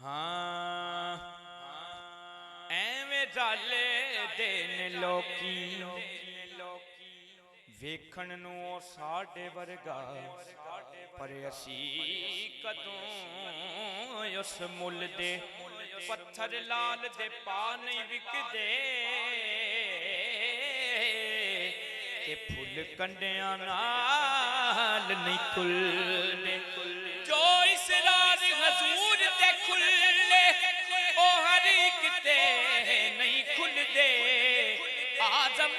ہاں ایویں رلے دے نے لوکی ویکھن نوں ساڈے ورگا پر اسی کدوں اس مل دے پتھر لال دے پا نہیں وکدے تے پھل کنڈیاں نال نہیں کھلدے جو اس راز حضور تے کھلے او ہر ایک تے نہیں کھلدے آزم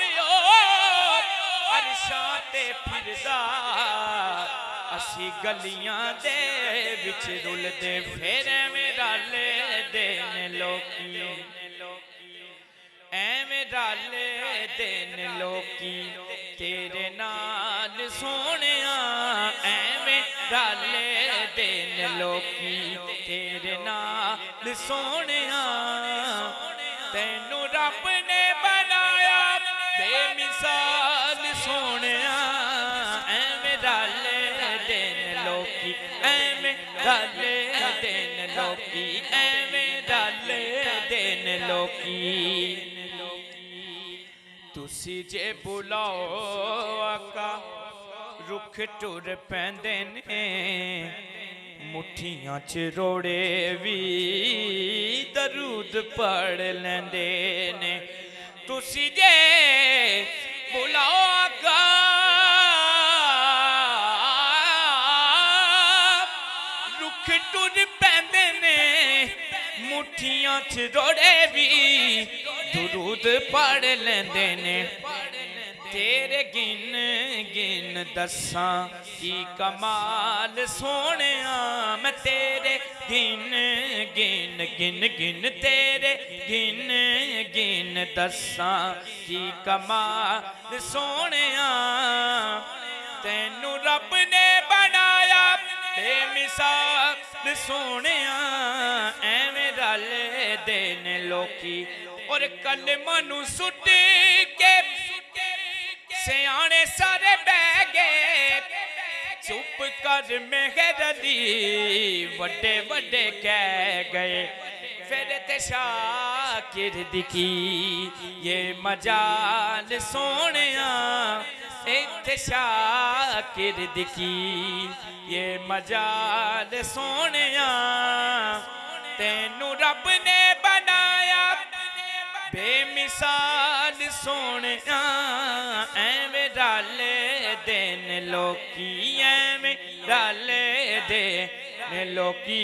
عرشاں تے پھردا اسی گلیاں دے وچ رلدے پھر ایویں رلے دے نے لوکی ایویں رلے دے نے لوکی تیرے نال سونیاں ایویں رلے دے نے لوکی تیرے نال سونیاں تینوں رب نے بنایا بے مثال سونیاں ایویں رلے دے نے لوکی ایویں رلے دے نے لوکی ایویں رلے دے نے لوکی تسی جے بلاؤ آقا رکھ ٹر پیندے نے مٹھیاں چ روڑے وی درود پڑھ لیندے نے تسی جے بلاؤ آقا رکھ ٹر پیندے نے مٹھیاں چ روڑے وی درود پڑھ لیندے نے تیرے گن گن دساں کی کمال سونیاں میں تیرے گن گن گن گن تیرے گن گن دساں کی کمال سونیاں تینوں رب نے بنایا بے مثال سونیاں ایویں رلے دے نے لوکی اور کلمہ نوں سٹ کے سیانے سارے بہ گئے چپ کر مہر علی وڈے وڈے کہہ گئے پھر تے شاکر دی یہ مجال سونیاں تے شاکر دی یہ مجال سونیاں تینوں رب نے بنایا بے مثال سونیاں ایویں رلے دے نے لوکی ایویں رلے دے نے لوکی